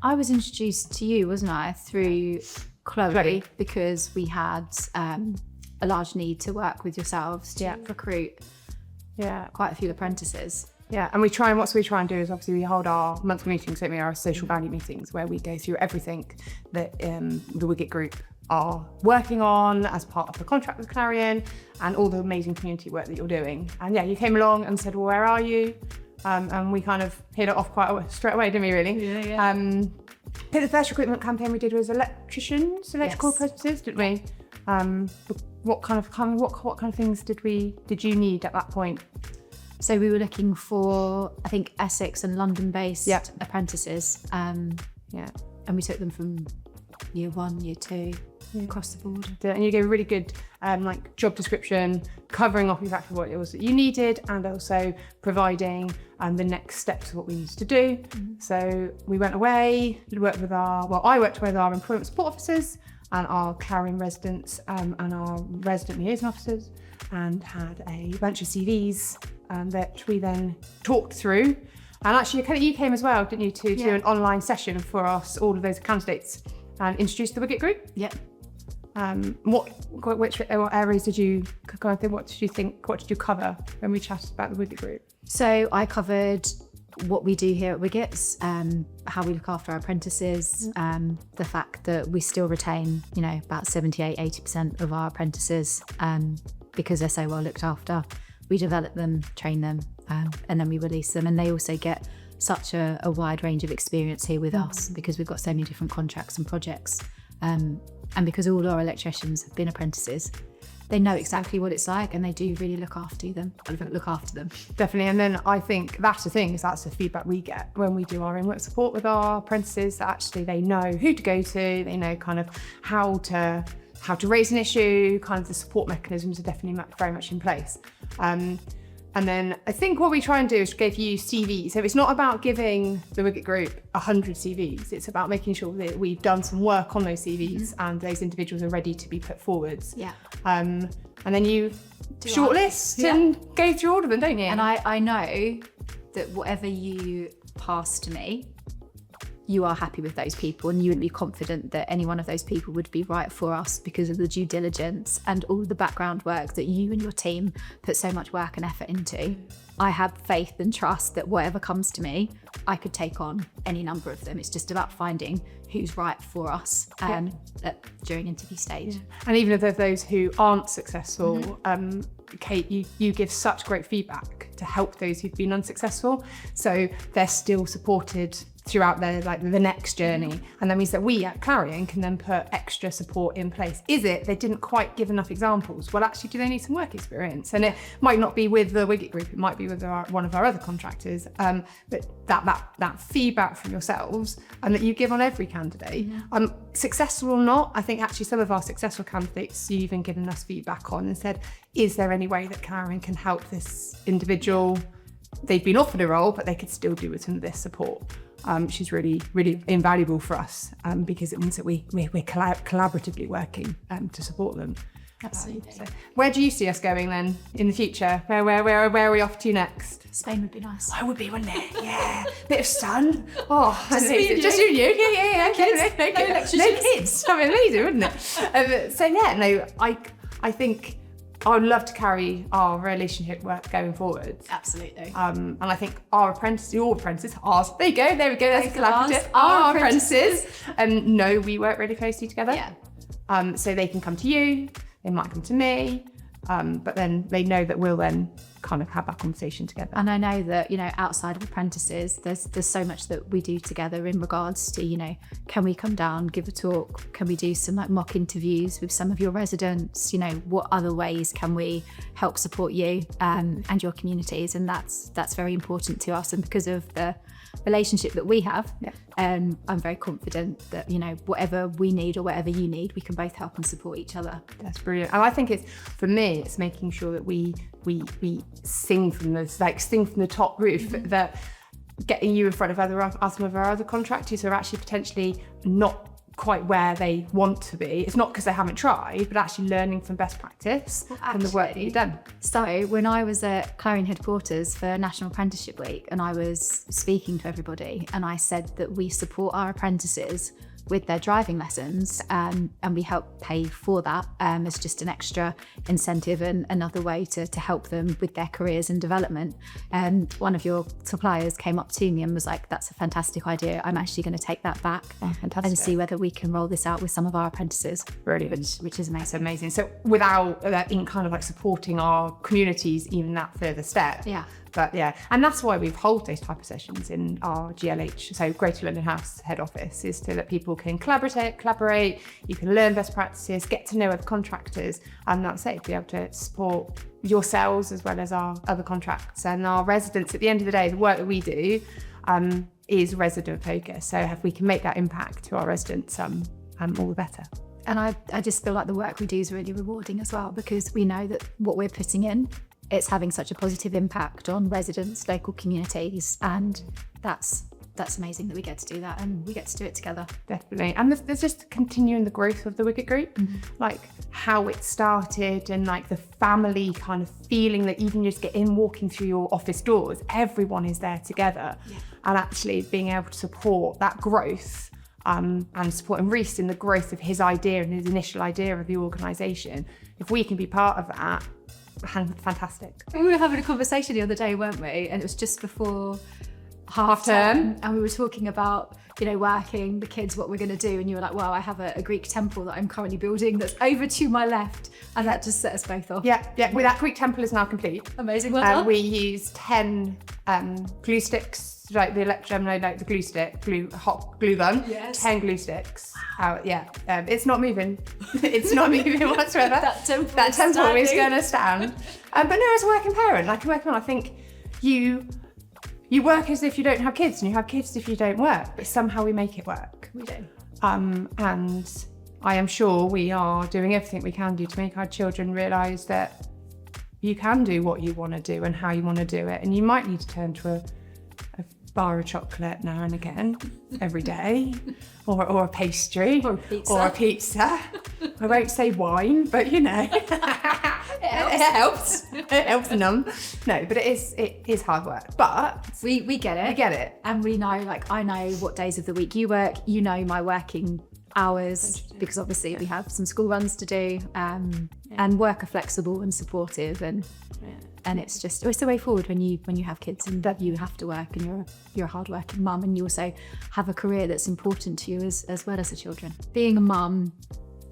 I was introduced to you, wasn't I, through Chloe, because we had a large need to work with yourselves to recruit quite a few apprentices. Yeah, and what we try and do is obviously we hold our monthly meetings, don't we, our social value meetings, where we go through everything that the Wiggett Group are working on as part of the contract with Clarion and all the amazing community work that you're doing. And yeah, you came along and said, well, where are you? And we kind of hit it off quite straight away, didn't we, really? Yeah. The first recruitment campaign we did was electrical apprentices, didn't we? What kind of things did you need at that point? So we were looking for, I think, Essex and London-based apprentices. And we took them from year 1, year 2, across the board. And you gave a really good job description, covering off exactly what it was that you needed, and also providing the next steps of what we needed to do. Mm-hmm. So we went away, I worked with our employment support officers and our Clarion residents and our resident liaison officers, and had a bunch of CVs that we then talked through. And actually, you came as well, didn't you, to do an online session for us, all of those candidates, and introduce the Wiggett Group? Yeah. Which areas did you go and think? What did you cover when we chatted about the Wiggett Group? So I covered what we do here at Wiggett's, how we look after our apprentices, the fact that we still retain, about 78-80% of our apprentices because they're so well looked after. We develop them, train them, and then we release them. And they also get such a wide range of experience here with us because we've got so many different contracts and projects. And because all our electricians have been apprentices, they know exactly what it's like, and they do really look after them. Definitely. And then I think that's the feedback we get when we do our in-work support with our apprentices, that actually they know who to go to, they know kind of how to raise an issue, kind of the support mechanisms are definitely very much in place. And then I think what we try and do is give you CVs. So it's not about giving the Wiggett Group 100 CVs. It's about making sure that we've done some work on those CVs and those individuals are ready to be put forwards. Yeah. And then you shortlist and go through all of them, don't you? And I know that whatever you pass to me, you are happy with those people, and you would be confident that any one of those people would be right for us because of the due diligence and all the background work that you and your team put so much work and effort into. I have faith and trust that whatever comes to me, I could take on any number of them. It's just about finding who's right for us during interview stage. Yeah. And even if there's those who aren't successful, Kate, you give such great feedback to help those who've been unsuccessful. So they're still supported throughout their the next journey, and that means that we at Clarion can then put extra support in place. Is it they didn't quite give enough examples? Well, actually, do they need some work experience? And it might not be with the Wiggett Group, it might be with one of our other contractors, but that feedback from yourselves and that you give on every candidate, successful or not, I think actually some of our successful candidates you've even given us feedback on and said, is there any way that Clarion can help this individual? They've been offered a role, but they could still do with some of this support. Which is really, really invaluable for us because it means that we're collaboratively working to support them. Absolutely. So where do you see us going then in the future? Where are we off to next? Spain would be nice. Oh, it would be, wouldn't it? Yeah. Bit of sun. Oh, just you and you. Yeah. No kids. No kids. That'd be amazing, wouldn't it? I think I would love to carry our relationship work going forward. Absolutely. And I think your apprentices, ours. There we go. That's collaborative. Our apprentices. Know we work really closely together. Yeah. So they can come to you. They might come to me. But then they know that we'll then kind of have that conversation together. And I know that, outside of apprentices, there's so much that we do together in regards to, can we come down, give a talk? Can we do some mock interviews with some of your residents? What other ways can we help support you and your communities? And that's very important to us. And because of the relationship that we have, I'm very confident that, whatever we need or whatever you need, we can both help and support each other. That's brilliant. And I think for me, it's making sure that we sing from the top roof, that getting you in front of some of our other contractors who are actually potentially not quite where they want to be. It's not because they haven't tried, but actually learning from best practice from the work that you've done. So when I was at Clarion headquarters for National Apprenticeship Week and I was speaking to everybody, and I said that we support our apprentices with their driving lessons, and we help pay for that as just an extra incentive and another way to help them with their careers and development. And one of your suppliers came up to me and was like, that's a fantastic idea. I'm actually going to take that back and see whether we can roll this out with some of our apprentices. Brilliant. Which is amazing. That's amazing. So without in kind of like supporting our communities even that further step. Yeah. But yeah, and that's why we hold those type of sessions in our GLH, so Greater London House head office, is so that people can collaborate, you can learn best practices, get to know other contractors, and that's it, be able to support yourselves as well as our other contracts and our residents. At the end of the day, the work that we do is resident focused, so if we can make that impact to our residents, all the better. And I just feel like the work we do is really rewarding as well, because we know that what we're putting in, it's having such a positive impact on residents, local communities, and that's amazing that we get to do that and we get to do it together. Definitely. And there's just continuing the growth of the Wiggett Group, like how it started and like the family kind of feeling that even just walking through your office doors, everyone is there together. Yeah. And actually being able to support that growth and supporting Reece in the growth of his idea and his initial idea of the organisation. If we can be part of that, fantastic. We were having a conversation the other day, weren't we? And it was just before half term, and we were talking about, working the kids, what we're going to do, and you were like, well, I have a Greek temple that I'm currently building that's over to my left, and that just set us both off. Yeah. Well, that Greek temple is now complete. Amazing. Well done. We used 10 glue sticks, like the the glue stick, hot glue gun. Yes. 10 glue sticks. Wow. It's not moving. It's not moving whatsoever. that temple is going to stand. But no, as a working parent, like a working mum, I think you work as if you don't have kids, and you have kids if you don't work, but somehow we make it work. We do. And I am sure we are doing everything we can do to make our children realise that you can do what you want to do and how you want to do it, and you might need to turn to a bar of chocolate now and again, every day, or a pastry, or a pizza. I won't say wine, but It helps. It helps numb. No, but it is hard work. But we get it. We get it. And we know, I know what days of the week you work, my working hours, because obviously we have some school runs to do, and work are flexible and supportive, and it's the way forward when you have kids and that you have to work, and you're a hardworking mum, and you also have a career that's important to you as well as the children. Being a mum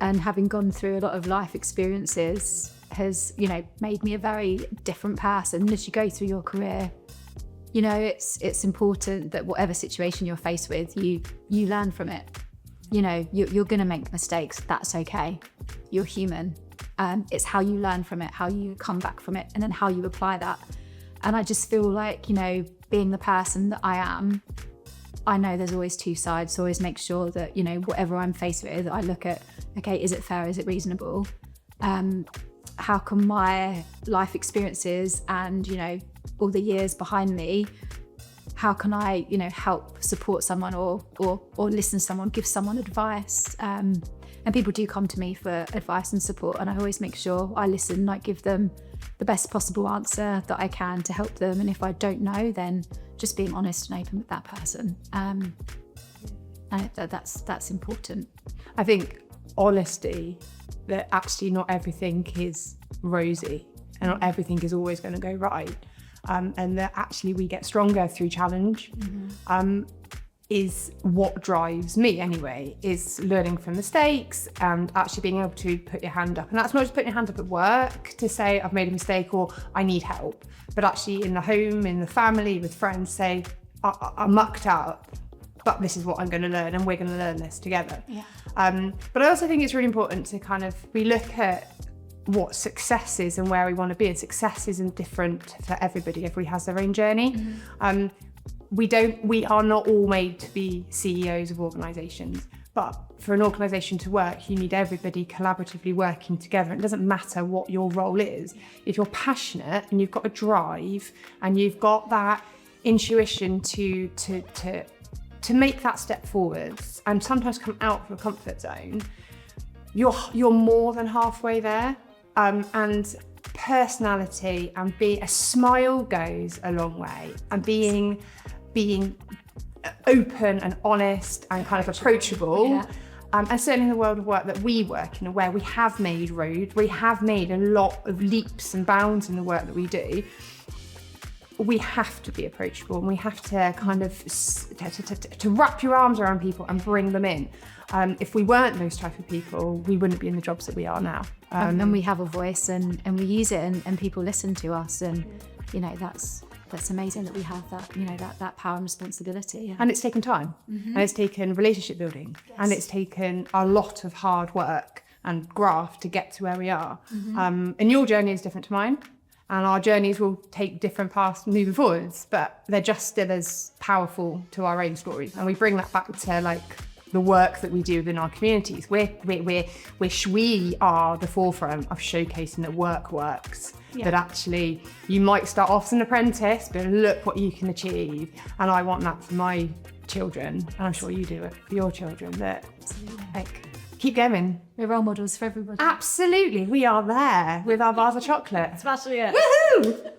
and having gone through a lot of life experiences has, made me a very different person. As you go through your career, it's important that whatever situation you're faced with, you learn from it. You're going to make mistakes. That's okay. You're human. It's how you learn from it, how you come back from it, and then how you apply that. And I just feel like, being the person that I am, I know there's always two sides. So always make sure that, whatever I'm faced with, I look at, okay, is it fair? Is it reasonable? How can my life experiences and, all the years behind me, how can I, help support someone or listen to someone, give someone advice? And people do come to me for advice and support, and I always make sure I listen, I give them the best possible answer that I can to help them. And if I don't know, then just being honest and open with that person. And that's important. I think honesty, that actually not everything is rosy and not everything is always going to go right. And that actually we get stronger through challenge, is what drives me anyway, is learning from mistakes and actually being able to put your hand up. And that's not just putting your hand up at work to say I've made a mistake or I need help, but actually in the home, in the family, with friends, say I mucked up, but this is what I'm going to learn, and we're going to learn this together. Yeah. But I also think it's really important to we look at what success is and where we want to be, and success isn't different for everybody. Everybody has their own journey. We are not all made to be CEOs of organisations, but for an organisation to work, you need everybody collaboratively working together. It doesn't matter what your role is. If you're passionate and you've got a drive and you've got that intuition to to make that step forwards and sometimes come out of a comfort zone, you're more than halfway there. And personality and a smile goes a long way, and being open and honest and kind of approachable. Yeah. And certainly in the world of work that we work in, where we have made road, we have made a lot of leaps and bounds in the work that we do, we have to be approachable, and we have to kind of to wrap your arms around people and bring them in. If we weren't those type of people, we wouldn't be in the jobs that we are now. And we have a voice, and we use it, and people listen to us, and you know, that's amazing that we have that, you know, that power and responsibility. Yeah. And it's taken time, and it's taken relationship building, and it's taken a lot of hard work and graft to get to where we are. And your journey is different to mine, and our journeys will take different paths moving forwards, but they're just still as powerful to our own stories. And we bring that back to like the work that we do within our communities. We are the forefront of showcasing that work works. Yeah. That actually you might start off as an apprentice, but look what you can achieve. And I want that for my children, and I'm sure you do it for your children. That like, keep going. We're role models for everybody. Absolutely, we are there with our bars of chocolate. Especially it. Woohoo!